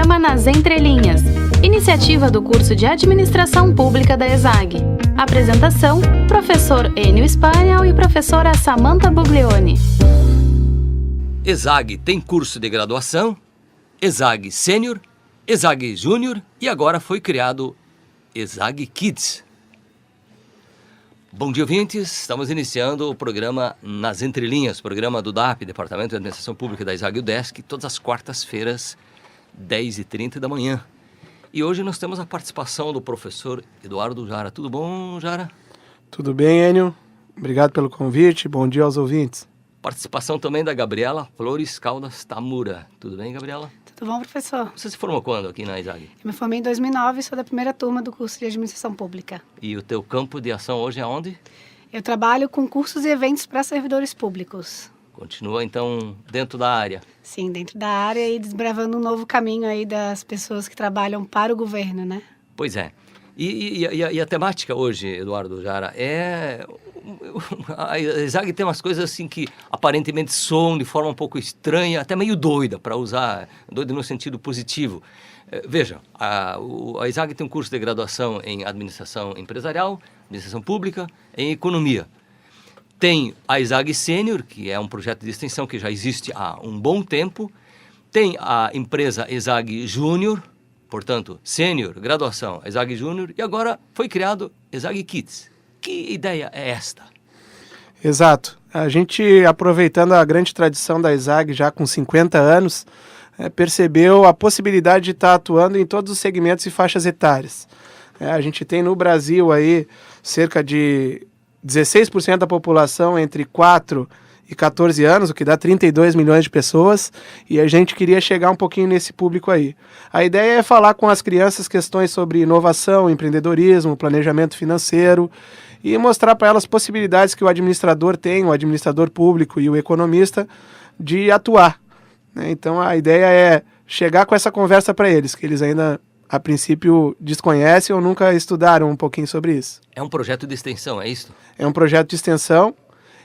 programa Nas Entrelinhas, iniciativa do curso de Administração Pública da ESAG. Apresentação, professor Enio Spaniel e professora Samantha Buglioni. ESAG tem curso de graduação, ESAG Sênior, ESAG Júnior e agora foi criado ESAG Kids. Bom dia, ouvintes. Estamos iniciando o programa Nas Entrelinhas, programa do DAP, Departamento de Administração Pública da ESAG UDESC, todas as quartas-feiras, 10h30 da manhã. E hoje nós temos a participação do professor Eduardo Jara. Tudo bom, Jara? Tudo bem, Enio. Obrigado pelo convite. Bom dia aos ouvintes. Participação também da Gabriela Flores Caldas Tamura. Tudo bem, Gabriela? Tudo bom, professor? Você se formou quando aqui na ESAG? Eu me formei em 2009 e sou da primeira turma do curso de Administração Pública. E o teu campo de ação hoje é onde? Eu trabalho com cursos e eventos para servidores públicos. Continua, então, dentro da área? Sim, dentro da área e desbravando um novo caminho aí das pessoas que trabalham para o governo, né? Pois é. E a temática hoje, Eduardo Jara, é... A ESAG tem umas coisas assim que aparentemente soam de forma um pouco estranha, até meio doida, para usar, doida no sentido positivo. Veja, a ESAG tem um curso de graduação em Administração Empresarial, Administração Pública, em Economia. Tem a ESAG Sênior, que é um projeto de extensão que já existe há um bom tempo. Tem a empresa ESAG Júnior, portanto, Sênior, graduação, ESAG Júnior, e agora foi criado ESAG Kids. Que ideia é esta? Exato. A gente, aproveitando a grande tradição da ESAG, já com 50 anos, percebeu a possibilidade de estar atuando em todos os segmentos e faixas etárias. A gente tem no Brasil aí cerca de 16% da população entre 4 e 14 anos, o que dá 32 milhões de pessoas, e a gente queria chegar um pouquinho nesse público aí. A ideia é falar com as crianças questões sobre inovação, empreendedorismo, planejamento financeiro, e mostrar para elas possibilidades que o administrador tem, o administrador público e o economista, de atuar. Então a ideia é chegar com essa conversa para eles, que eles ainda, a princípio, desconhecem ou nunca estudaram um pouquinho sobre isso. É um projeto de extensão, é isso? É um projeto de extensão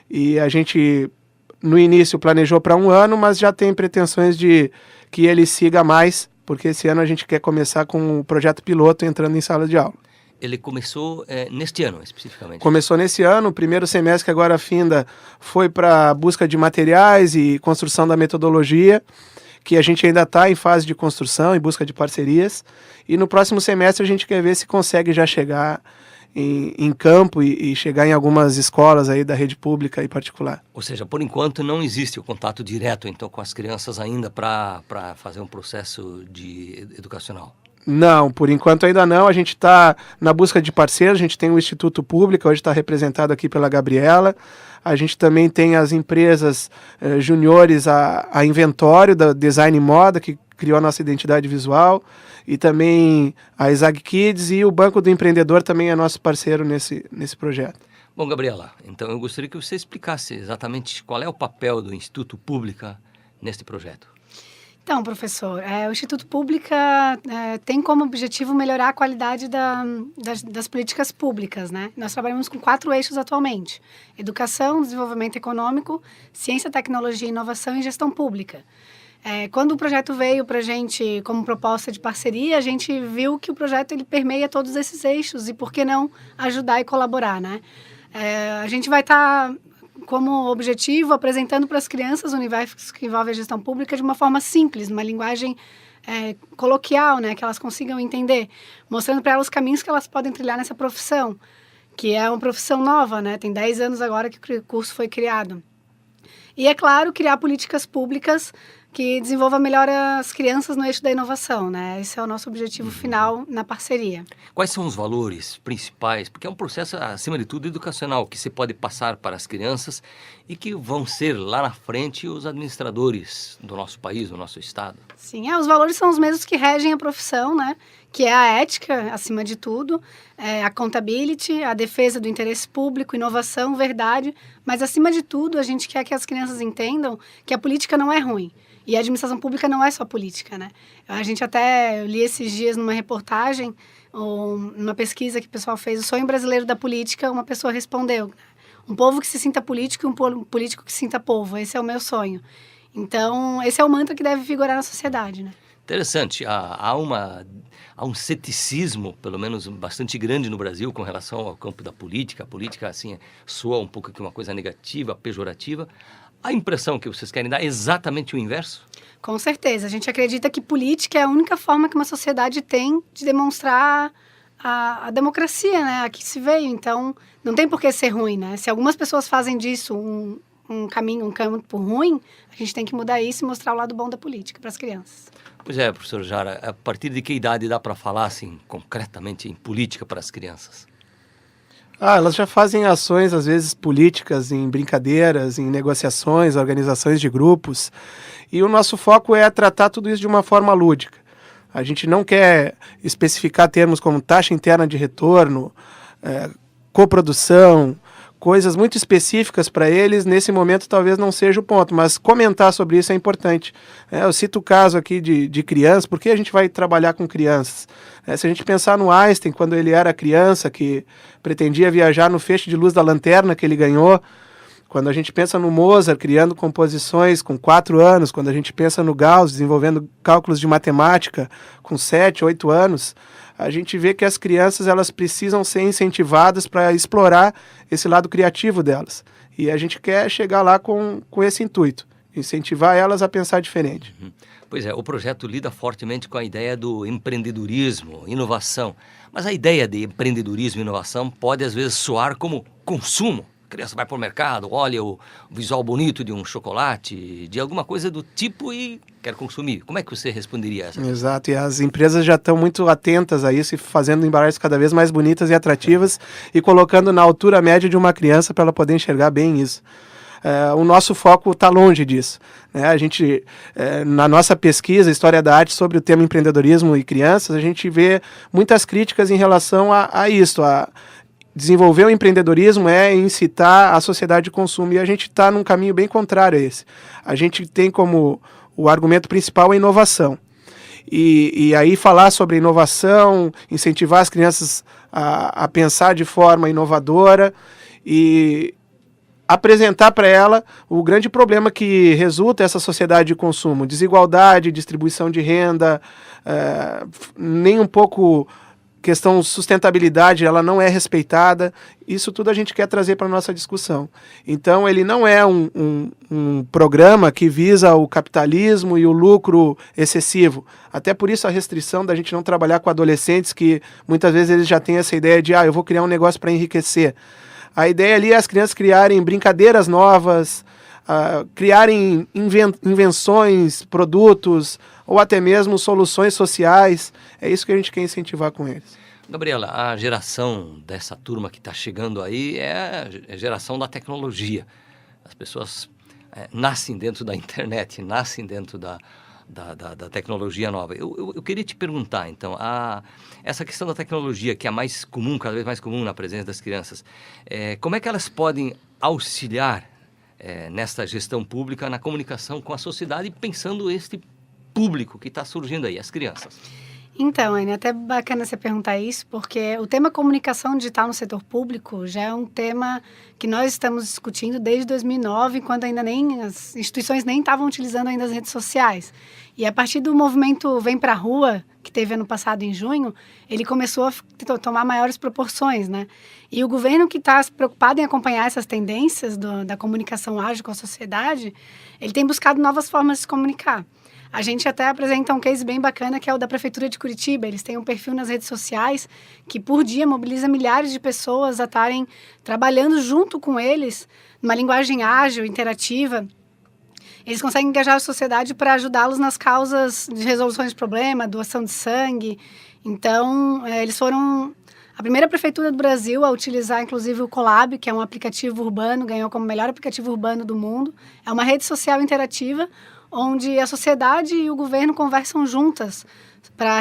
e a gente, no início, planejou para 1 ano, mas já tem pretensões de que ele siga mais, porque esse ano a gente quer começar com o projeto piloto entrando em sala de aula. Ele começou neste ano, especificamente? Começou nesse ano. O primeiro semestre, que agora finda, foi para busca de materiais e construção da metodologia, que a gente ainda está em fase de construção e busca de parcerias. E no próximo semestre a gente quer ver se consegue já chegar em campo e chegar em algumas escolas aí da rede pública e particular. Ou seja, por enquanto não existe o contato direto então com as crianças ainda para fazer um processo educacional. Não, por enquanto ainda não. A gente está na busca de parceiros, a gente tem o Instituto Público, hoje está representado aqui pela Gabriela. A gente também tem as empresas juniores, a Inventório, da Design Moda, que criou a nossa identidade visual, e também a ESAG Kids, e o Banco do Empreendedor também é nosso parceiro nesse projeto. Bom, Gabriela, então eu gostaria que você explicasse exatamente qual é o papel do Instituto Pública neste projeto. Então, professor, o Instituto Pública tem como objetivo melhorar a qualidade das políticas públicas, né? Nós trabalhamos com 4 eixos atualmente: educação, desenvolvimento econômico, ciência, tecnologia, inovação e gestão pública. Quando o projeto veio para a gente como proposta de parceria, a gente viu que o projeto ele permeia todos esses eixos e por que não ajudar e colaborar, né? A gente vai estar como objetivo apresentando para as crianças o universo que envolve a gestão pública de uma forma simples, numa linguagem coloquial, né, que elas consigam entender, mostrando para elas os caminhos que elas podem trilhar nessa profissão, que é uma profissão nova, né, tem 10 anos agora que o curso foi criado. E, é claro, criar políticas públicas que desenvolvam melhor as crianças no eixo da inovação, né? Esse é o nosso objetivo final na parceria. Quais são os valores principais? Porque é um processo, acima de tudo, educacional, que se pode passar para as crianças e que vão ser, lá na frente, os administradores do nosso país, do nosso estado. Sim, os valores são os mesmos que regem a profissão, né? Que é a ética, acima de tudo, a accountability, a defesa do interesse público, inovação, verdade. Mas, acima de tudo, a gente quer que as crianças entendam que a política não é ruim. E a administração pública não é só política, né? A gente até li esses dias numa reportagem, numa pesquisa que o pessoal fez, o sonho brasileiro da política, uma pessoa respondeu: um povo que se sinta político e um político que se sinta povo. Esse é o meu sonho. Então, esse é o mantra que deve vigorar na sociedade, né? Interessante. Há um ceticismo, pelo menos bastante grande no Brasil, com relação ao campo da política. A política, assim, soa um pouco que uma coisa negativa, pejorativa. A impressão que vocês querem dar é exatamente o inverso? Com certeza. A gente acredita que política é a única forma que uma sociedade tem de demonstrar a democracia, né? A que se veio. Então, não tem por que ser ruim, né? Se algumas pessoas fazem disso um campo ruim, a gente tem que mudar isso e mostrar o lado bom da política para as crianças. Pois é, professor Jara, a partir de que idade dá para falar, assim, concretamente em política para as crianças? Elas já fazem ações, às vezes, políticas, em brincadeiras, em negociações, organizações de grupos. E o nosso foco é tratar tudo isso de uma forma lúdica. A gente não quer especificar termos como taxa interna de retorno, coprodução, coisas muito específicas para eles. Nesse momento talvez não seja o ponto, mas comentar sobre isso é importante. Eu cito o caso aqui de crianças, porque a gente vai trabalhar com crianças. Se a gente pensar no Einstein, quando ele era criança, que pretendia viajar no feixe de luz da lanterna que ele ganhou, quando a gente pensa no Mozart criando composições com 4 anos, quando a gente pensa no Gauss desenvolvendo cálculos de matemática com 7, 8 anos, a gente vê que as crianças elas precisam ser incentivadas para explorar esse lado criativo delas. E a gente quer chegar lá com esse intuito, incentivar elas a pensar diferente. Pois é, o projeto lida fortemente com a ideia do empreendedorismo, inovação. Mas a ideia de empreendedorismo e inovação pode às vezes soar como consumo. A criança vai para o mercado, olha o visual bonito de um chocolate, de alguma coisa do tipo e quer consumir. Como é que você responderia a essa? Exato, e as empresas já estão muito atentas a isso e fazendo embalagens cada vez mais bonitas e atrativas e colocando na altura média de uma criança para ela poder enxergar bem isso. O nosso foco está longe disso. A gente, na nossa pesquisa, História da Arte, sobre o tema empreendedorismo e crianças, a gente vê muitas críticas em relação a isso, desenvolver o empreendedorismo é incitar a sociedade de consumo, e a gente está num caminho bem contrário a esse. A gente tem como o argumento principal a inovação. E aí falar sobre inovação, incentivar as crianças a pensar de forma inovadora e apresentar para ela o grande problema que resulta essa sociedade de consumo, desigualdade, distribuição de renda, nem um pouco questão sustentabilidade, ela não é respeitada. Isso tudo a gente quer trazer para a nossa discussão. Então, ele não é um programa que visa o capitalismo e o lucro excessivo. Até por isso a restrição da gente não trabalhar com adolescentes que muitas vezes eles já têm essa ideia de eu vou criar um negócio para enriquecer. A ideia ali é as crianças criarem brincadeiras novas, criarem invenções, produtos, ou até mesmo soluções sociais. É isso que a gente quer incentivar com eles. Gabriela, a geração dessa turma que está chegando aí é a geração da tecnologia. As pessoas nascem dentro da internet, nascem dentro da tecnologia nova. Eu queria te perguntar, então, essa questão da tecnologia, que é mais comum, cada vez mais comum na presença das crianças, como é que elas podem auxiliar nesta gestão pública, na comunicação com a sociedade, pensando este público que está surgindo aí, as crianças? Então, Anne, é até bacana você perguntar isso, porque o tema comunicação digital no setor público já é um tema que nós estamos discutindo desde 2009, quando ainda as instituições nem estavam utilizando ainda as redes sociais. E a partir do movimento Vem Pra Rua, que teve ano passado em junho, ele começou a tomar maiores proporções, né? E o governo que está preocupado em acompanhar essas tendências da comunicação ágil com a sociedade, ele tem buscado novas formas de se comunicar. A gente até apresenta um case bem bacana, que é o da Prefeitura de Curitiba. Eles têm um perfil nas redes sociais que, por dia, mobiliza milhares de pessoas a estarem trabalhando junto com eles, numa linguagem ágil, interativa. Eles conseguem engajar a sociedade para ajudá-los nas causas de resoluções de problema, doação de sangue. Então, eles foram a primeira prefeitura do Brasil a utilizar, inclusive, o Colab, que é um aplicativo urbano, ganhou como melhor aplicativo urbano do mundo. É uma rede social interativa, onde a sociedade e o governo conversam juntas para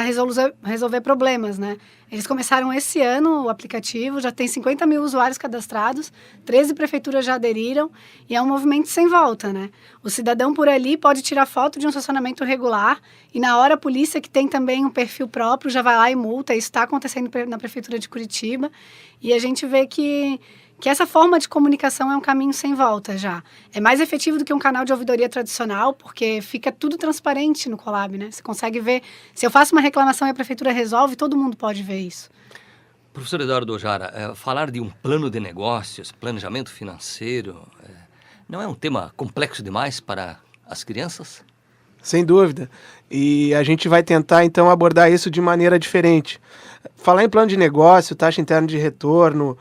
resolver problemas, né? Eles começaram esse ano o aplicativo, já tem 50 mil usuários cadastrados, 13 prefeituras já aderiram e é um movimento sem volta, né? O cidadão por ali pode tirar foto de um estacionamento regular e na hora a polícia, que tem também um perfil próprio, já vai lá e multa. Isso está acontecendo na Prefeitura de Curitiba e a gente vê que que essa forma de comunicação é um caminho sem volta já. É mais efetivo do que um canal de ouvidoria tradicional, porque fica tudo transparente no Colab, né? Você consegue ver, se eu faço uma reclamação e a prefeitura resolve, todo mundo pode ver isso. Professor Eduardo Ojara, falar de um plano de negócios, planejamento financeiro, não é um tema complexo demais para as crianças? Sem dúvida. E a gente vai tentar, então, abordar isso de maneira diferente. Falar em plano de negócio, taxa interna de retorno,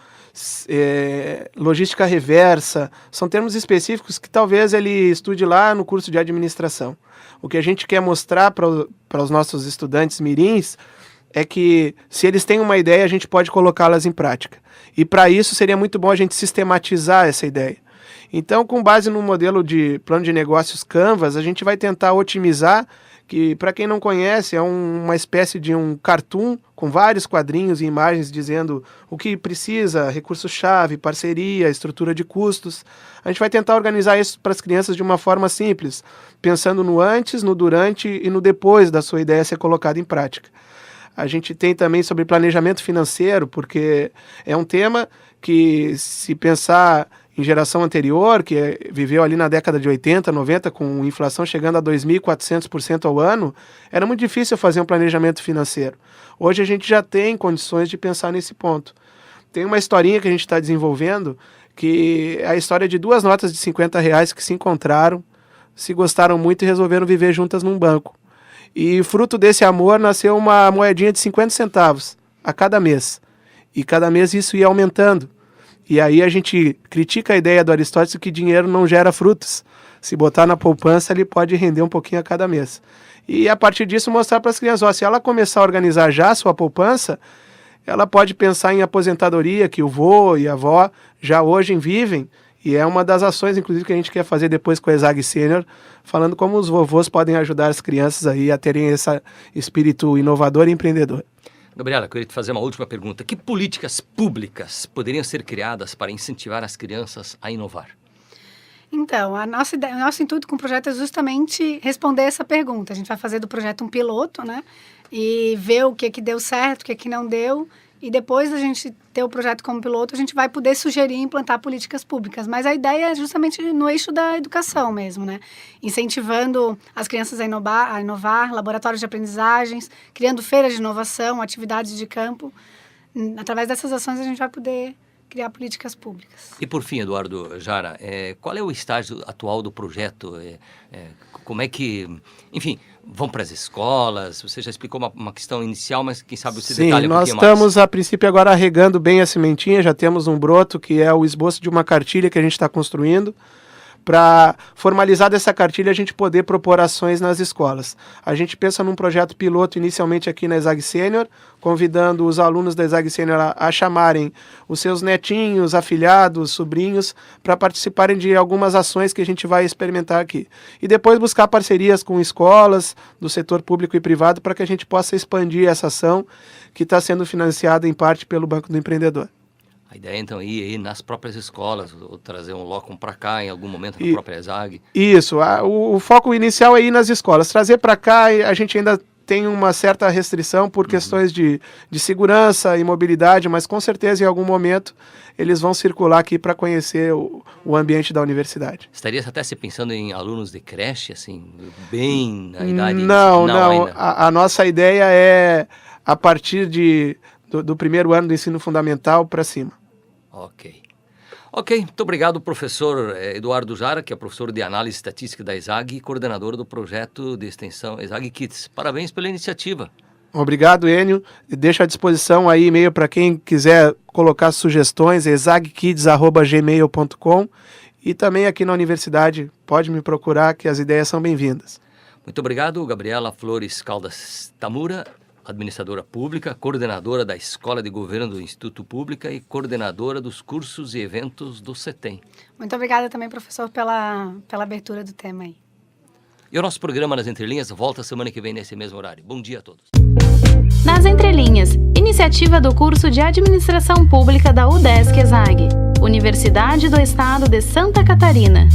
logística reversa, são termos específicos que talvez ele estude lá no curso de administração. O que a gente quer mostrar para os nossos estudantes mirins é que, se eles têm uma ideia, a gente pode colocá-las em prática. E para isso seria muito bom a gente sistematizar essa ideia. Então, com base no modelo de plano de negócios Canvas, a gente vai tentar otimizar, que, para quem não conhece, é uma espécie de um cartoon com vários quadrinhos e imagens dizendo o que precisa, recurso-chave, parceria, estrutura de custos. A gente vai tentar organizar isso para as crianças de uma forma simples, pensando no antes, no durante e no depois da sua ideia ser colocada em prática. A gente tem também sobre planejamento financeiro, porque é um tema que, se pensar em geração anterior, que viveu ali na década de 80, 90, com inflação chegando a 2.400% ao ano, era muito difícil fazer um planejamento financeiro. Hoje a gente já tem condições de pensar nesse ponto. Tem uma historinha que a gente está desenvolvendo, que é a história de 2 notas de R$50 que se encontraram, se gostaram muito e resolveram viver juntas num banco. E fruto desse amor nasceu uma moedinha de 50 centavos a cada mês. E cada mês isso ia aumentando. E aí a gente critica a ideia do Aristóteles que dinheiro não gera frutos. Se botar na poupança, ele pode render um pouquinho a cada mês. E a partir disso mostrar para as crianças, se ela começar a organizar já a sua poupança, ela pode pensar em aposentadoria, que o vô e a avó já hoje vivem. E é uma das ações, inclusive, que a gente quer fazer depois com a ESAG Sênior, falando como os vovôs podem ajudar as crianças aí a terem esse espírito inovador e empreendedor. Gabriela, eu queria te fazer uma última pergunta. Que políticas públicas poderiam ser criadas para incentivar as crianças a inovar? Então, o nosso intuito com o projeto é justamente responder essa pergunta. A gente vai fazer do projeto um piloto, né? E ver o que deu certo, o que não deu. E depois da gente ter o projeto como piloto, a gente vai poder sugerir e implantar políticas públicas. Mas a ideia é justamente no eixo da educação mesmo, né? Incentivando as crianças a inovar, laboratórios de aprendizagens, criando feiras de inovação, atividades de campo. Através dessas ações a gente vai poder criar políticas públicas. E por fim, Eduardo Jara, qual é o estágio atual do projeto? Como é que, enfim, vão para as escolas? Você já explicou uma questão inicial, mas quem sabe você detalha um pouquinho mais. Sim, nós estamos a princípio agora regando bem a sementinha, já temos um broto que é o esboço de uma cartilha que a gente está construindo. Para formalizar dessa cartilha, a gente poder propor ações nas escolas. A gente pensa num projeto piloto inicialmente aqui na ESAG Sênior, convidando os alunos da ESAG Sênior a chamarem os seus netinhos, afilhados, sobrinhos, para participarem de algumas ações que a gente vai experimentar aqui. E depois buscar parcerias com escolas, do setor público e privado, para que a gente possa expandir essa ação que está sendo financiada em parte pelo Banco do Empreendedor. A ideia, então, é ir nas próprias escolas, ou trazer um LOCOM para cá em algum momento na própria ESAG? Isso. O foco inicial é ir nas escolas. Trazer para cá, a gente ainda tem uma certa restrição por questões de segurança e mobilidade, mas com certeza em algum momento eles vão circular aqui para conhecer o ambiente da universidade. Estaria até se pensando em alunos de creche, assim, bem na idade? Não. A nossa ideia é a partir do primeiro ano do ensino fundamental para cima. Ok, muito obrigado, professor Eduardo Jara, que é professor de análise estatística da ESAG e coordenador do projeto de extensão ESAG Kids. Parabéns pela iniciativa. Obrigado, Enio. Deixo à disposição aí e-mail para quem quiser colocar sugestões, exagkids@gmail.com, e também aqui na universidade pode me procurar que as ideias são bem-vindas. Muito obrigado, Gabriela Flores Caldas Tamura, administradora pública, coordenadora da Escola de Governo do Instituto Pública e coordenadora dos cursos e eventos do CETEM. Muito obrigada também, professor, pela abertura do tema aí. E o nosso programa Nas Entrelinhas volta semana que vem nesse mesmo horário. Bom dia a todos. Nas Entrelinhas, iniciativa do curso de Administração Pública da UDESC-ESAG, Universidade do Estado de Santa Catarina.